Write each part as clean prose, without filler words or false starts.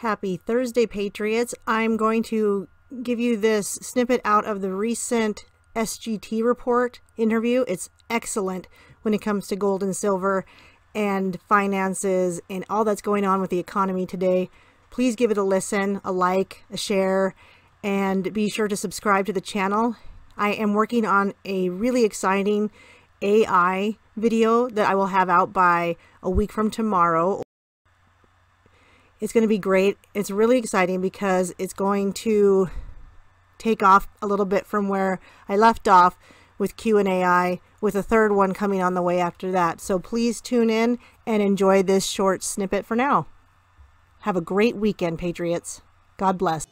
Happy Thursday, Patriots. I'm going to give you this snippet out of the recent SGT Report interview. It's excellent when it comes to gold and silver and finances and all that's going on with the economy today. Please give it a listen, a like, a share, and be sure to subscribe to the channel. I am working on a really exciting AI video that I will have out by a week from tomorrow. It's going to be great. It's really exciting because it's going to take off a little bit from where I left off with Q&AI, with a third one coming on the way after that. So please tune in and enjoy this short snippet for now. Have a great weekend, Patriots. God bless.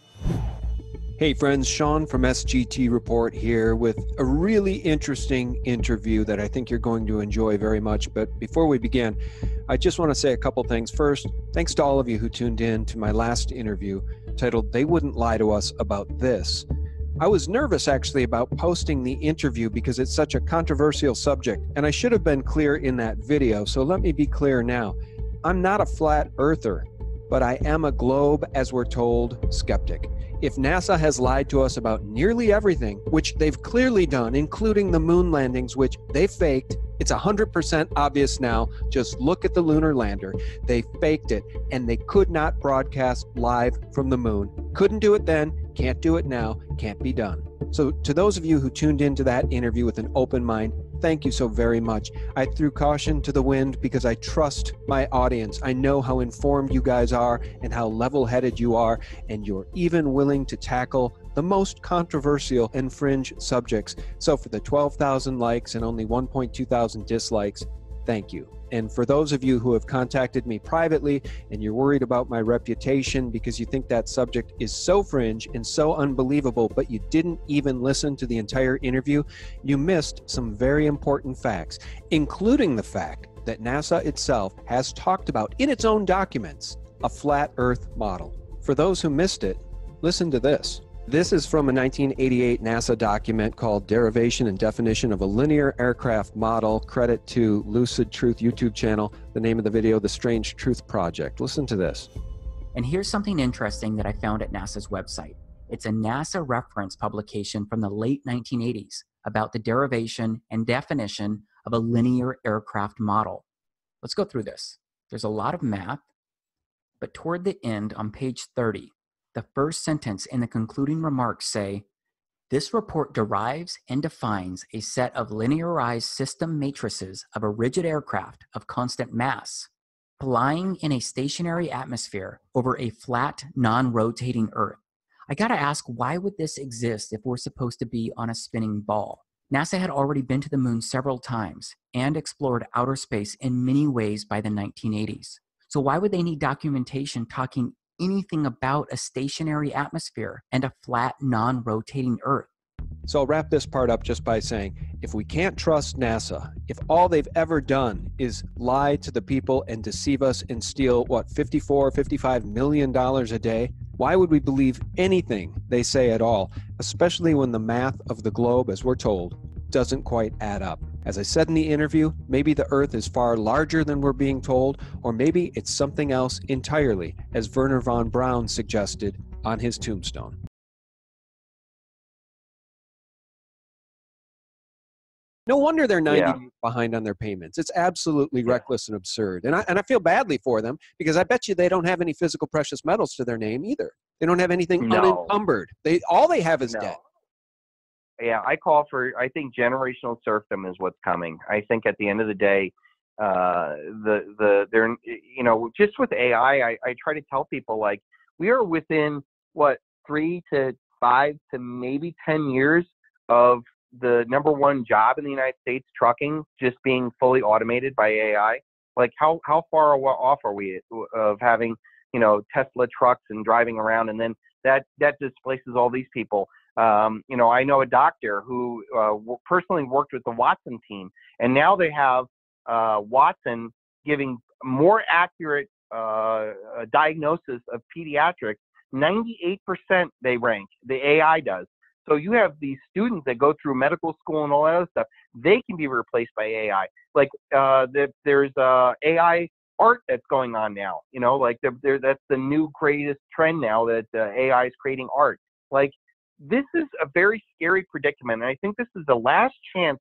Hey friends, Sean from SGT Report here with a really interesting interview that I think you're going to enjoy very much. But before we begin, I just want to say a couple things. First, thanks to all of you who tuned in to my last interview titled "They Wouldn't Lie to Us About This." I was nervous actually about posting the interview because it's such a controversial subject, and I should have been clear in that video, so let me be clear now. I'm not a flat earther, but I am a globe, as we're told, skeptic. If NASA has lied to us about nearly everything, which they've clearly done, including the moon landings, which they faked, it's 100% obvious now. Just look at the lunar lander. They faked it, and they could not broadcast live from the moon. Couldn't do it then, can't do it now, can't be done. So to those of you who tuned into that interview with an open mind, thank you so very much. I threw caution to the wind because I trust my audience. I know how informed you guys are and how level-headed you are, and you're even willing to tackle the most controversial and fringe subjects. So for the 12,000 likes and only 1.2 thousand dislikes, thank you. And for those of you who have contacted me privately and you're worried about my reputation because you think that subject is so fringe and so unbelievable, but you didn't even listen to the entire interview, you missed some very important facts, including the fact that NASA itself has talked about in its own documents a flat Earth model. For those who missed it, listen to this. This is from a 1988 NASA document called Derivation and Definition of a Linear Aircraft Model. Credit to Lucid Truth YouTube channel. The name of the video, The Strange Truth Project. Listen to this. And here's something interesting that I found at NASA's website. It's a NASA reference publication from the late 1980s about the derivation and definition of a linear aircraft model. Let's go through this. There's a lot of math, but toward the end on page 30, the first sentence in the concluding remarks say, this report derives and defines a set of linearized system matrices of a rigid aircraft of constant mass, flying in a stationary atmosphere over a flat, non-rotating Earth. I gotta ask, why would this exist if we're supposed to be on a spinning ball? NASA had already been to the moon several times and explored outer space in many ways by the 1980s. So why would they need documentation talking anything about a stationary atmosphere and a flat, non-rotating Earth? So I'll wrap this part up just by saying, if we can't trust NASA, if all they've ever done is lie to the people and deceive us and steal, what, $55 million a day, why would we believe anything they say at all, especially when the math of the globe, as we're told, doesn't quite add up? As I said in the interview, maybe the Earth is far larger than we're being told, or maybe it's something else entirely, as Wernher von Braun suggested on his tombstone. No wonder they're 90 days behind on their payments. It's absolutely reckless and absurd. And I feel badly for them because I bet you they don't have any physical precious metals to their name either. They don't have anything unencumbered. All they have is debt. Yeah, I call for, I think generational serfdom is what's coming. I think at the end of the day, they're, you know, just with AI, I try to tell people, like, we are within, what, 3 to 5 to maybe 10 years of the #1 job in the United States, trucking, just being fully automated by AI. Like, how far off are we of having, you know, Tesla trucks and driving around, and then that displaces all these people. You know, I know a doctor who personally worked with the Watson team, and now they have Watson giving more accurate diagnosis of pediatrics. 98% they rank, the AI does. So you have these students that go through medical school and all that other stuff. They can be replaced by AI. Like there's AI art that's going on now. You know, like that's the new greatest trend now, that AI is creating art. Like, this is a very scary predicament, and I think this is the last chance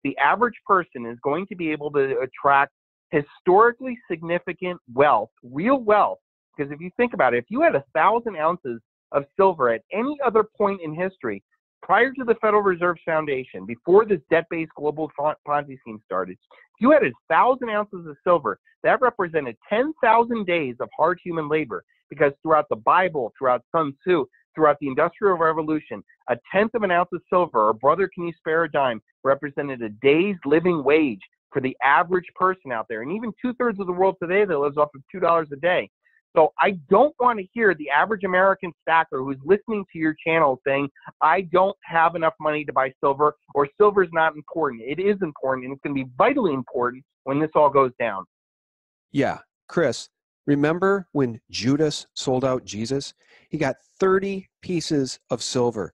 the average person is going to be able to attract historically significant wealth, real wealth. Because if you think about it, if you had 1,000 ounces of silver at any other point in history, prior to the Federal Reserve Foundation, before this debt-based global Ponzi scheme started, if you had 1,000 ounces of silver, that represented 10,000 days of hard human labor. Because throughout the Bible, throughout Sun Tzu, throughout the Industrial Revolution, a tenth of an ounce of silver, or brother, can you spare a dime, represented a day's living wage for the average person out there. And even 2/3 of the world today that lives off of $2 a day. So I don't want to hear the average American stacker who's listening to your channel saying, I don't have enough money to buy silver, or silver's not important. It is important, and it's going to be vitally important when this all goes down. Yeah. Chris, remember when Judas sold out Jesus? He got 30 pieces of silver.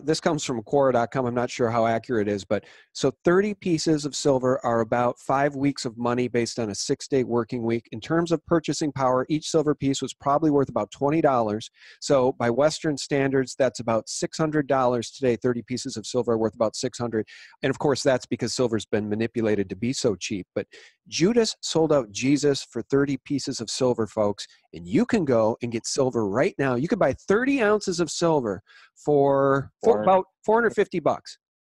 This comes from Quora.com. I'm not sure how accurate it is, but so 30 pieces of silver are about 5 weeks of money based on a 6-day working week. In terms of purchasing power, each silver piece was probably worth about $20. So by Western standards, that's about $600 today. 30 pieces of silver are worth about $600. And of course, that's because silver's been manipulated to be so cheap. But Judas sold out Jesus for 30 pieces of silver, folks. And you can go and get silver right now. You can buy 30 ounces of silver for about $450,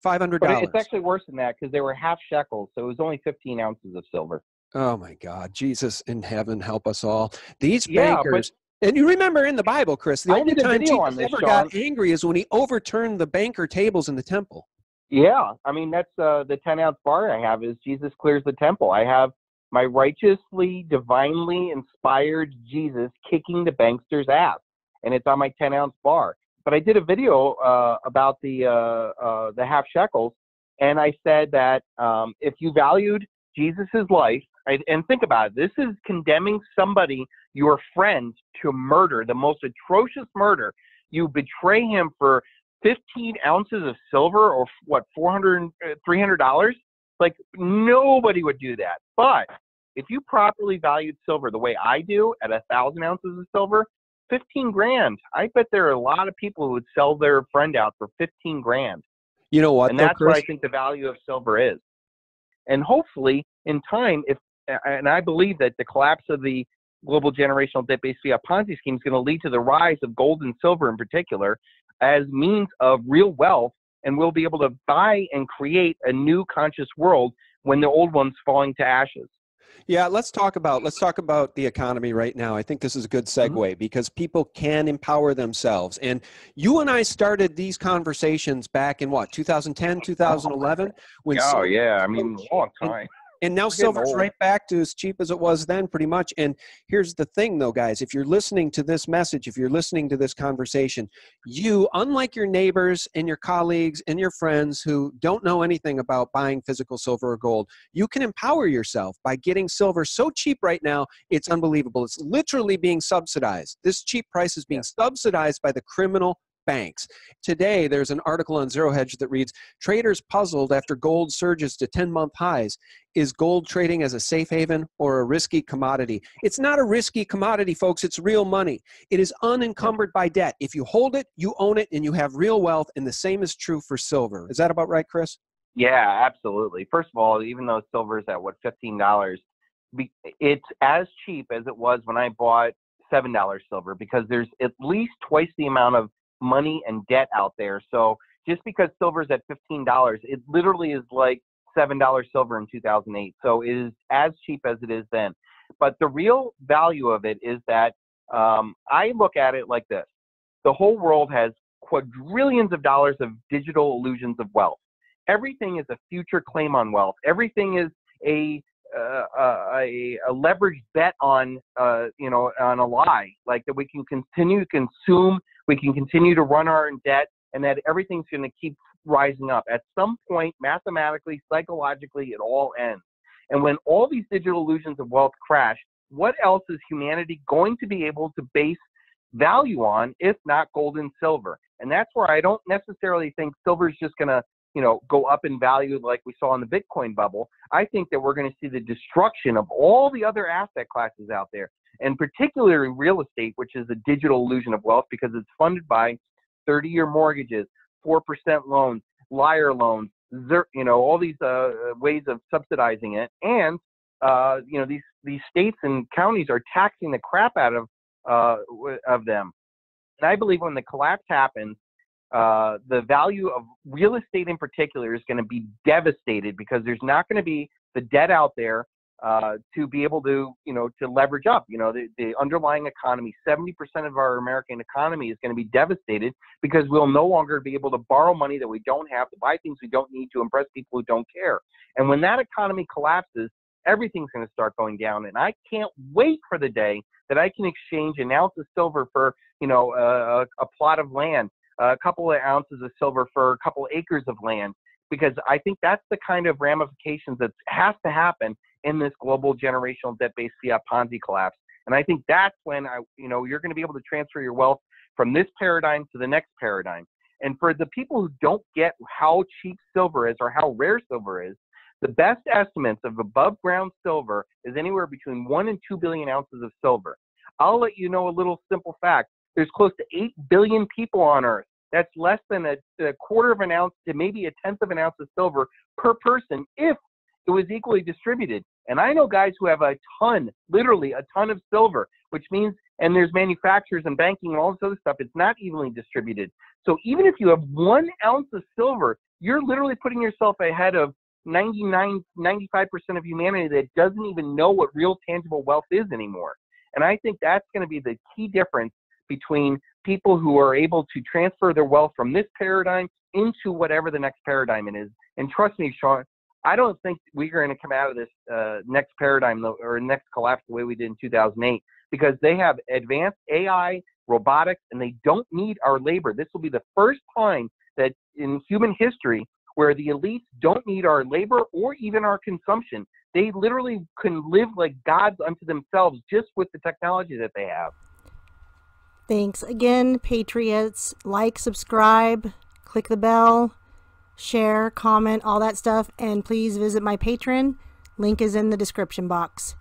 $500. But it's actually worse than that, because they were half shekels, so it was only 15 ounces of silver. Oh my God, Jesus in heaven, help us all. These bankers, and you remember in the Bible, Chris, the only time Jesus ever got angry is when he overturned the banker tables in the temple. Yeah, I mean, that's the 10-ounce bar I have is Jesus clears the temple. I have my righteously, divinely inspired Jesus kicking the bankster's ass, and it's on my 10-ounce bar. But I did a video about the half shekels, and I said that if you valued Jesus's life, and think about it, this is condemning somebody, your friend, to murder, the most atrocious murder. You betray him for 15 ounces of silver, or what, $300? Like, nobody would do that. But if you properly valued silver the way I do, at 1,000 ounces of silver, 15 grand. I bet there are a lot of people who would sell their friend out for 15 grand. You know what? And that's what I think the value of silver is. And hopefully, in time, and I believe that the collapse of the global generational debt-based fiat Ponzi scheme is going to lead to the rise of gold and silver in particular as means of real wealth, and we'll be able to buy and create a new conscious world when the old one's falling to ashes. Yeah, let's talk about the economy right now. I think this is a good segue because people can empower themselves. And you and I started these conversations back in what, 2010, 2011? Yeah, I mean, long time. And now silver's right back to as cheap as it was then, pretty much. And here's the thing, though, guys. If you're listening to this message, if you're listening to this conversation, you, unlike your neighbors and your colleagues and your friends who don't know anything about buying physical silver or gold, you can empower yourself by getting silver so cheap right now, it's unbelievable. It's literally being subsidized. This cheap price is being subsidized by the criminal banks. Today, there's an article on Zero Hedge that reads, traders puzzled after gold surges to 10-month highs. Is gold trading as a safe haven or a risky commodity? It's not a risky commodity, folks. It's real money. It is unencumbered by debt. If you hold it, you own it, and you have real wealth, and the same is true for silver. Is that about right, Chris? Yeah, absolutely. First of all, even though silver is at, what, $15, it's as cheap as it was when I bought $7 silver, because there's at least twice the amount of money and debt out there. So just because silver's at $15, it literally is like $7 silver in 2008. So it is as cheap as it is then. But the real value of it is that I look at it like this. The whole world has quadrillions of dollars of digital illusions of wealth. Everything is a future claim on wealth. Everything is a leveraged bet on on a lie, like that we can continue to consume, we can continue to run our debt, and that everything's going to keep rising up. At some point, mathematically, psychologically, it all ends. And when all these digital illusions of wealth crash, what else is humanity going to be able to base value on if not gold and silver? And that's where I don't necessarily think silver is just going to go up in value like we saw in the Bitcoin bubble. I think that we're going to see the destruction of all the other asset classes out there, and particularly real estate, which is a digital illusion of wealth because it's funded by 30-year mortgages, 4% loans, liar loans, all these ways of subsidizing it. And, these states and counties are taxing the crap out of them. And I believe when the collapse happens, the value of real estate in particular is going to be devastated because there's not going to be the debt out there to be able to leverage up. The underlying economy, 70% of our American economy is going to be devastated because we'll no longer be able to borrow money that we don't have to buy things we don't need to impress people who don't care. And when that economy collapses, everything's going to start going down. And I can't wait for the day that I can exchange an ounce of silver for, a plot of land, a couple of ounces of silver for a couple acres of land, because I think that's the kind of ramifications that has to happen in this global generational debt-based fiat Ponzi collapse. And I think that's when you're going to be able to transfer your wealth from this paradigm to the next paradigm. And for the people who don't get how cheap silver is or how rare silver is, the best estimates of above ground silver is anywhere between 1 and 2 billion ounces of silver. I'll let you know a little simple fact. There's close to 8 billion people on Earth. That's less than a quarter of an ounce to maybe a tenth of an ounce of silver per person if it was equally distributed. And I know guys who have a ton, literally a ton of silver, which means, and there's manufacturers and banking and all this other stuff, it's not evenly distributed. So even if you have 1 ounce of silver, you're literally putting yourself ahead of 95% of humanity that doesn't even know what real tangible wealth is anymore. And I think that's going to be the key difference between people who are able to transfer their wealth from this paradigm into whatever the next paradigm it is. And trust me, Sean, I don't think we're going to come out of this next paradigm or next collapse the way we did in 2008, because they have advanced AI, robotics, and they don't need our labor. This will be the first time that in human history where the elites don't need our labor or even our consumption. They literally can live like gods unto themselves just with the technology that they have. Thanks again, Patriots. Like, subscribe, click the bell, share, comment, all that stuff. And please visit my Patreon. Link is in the description box.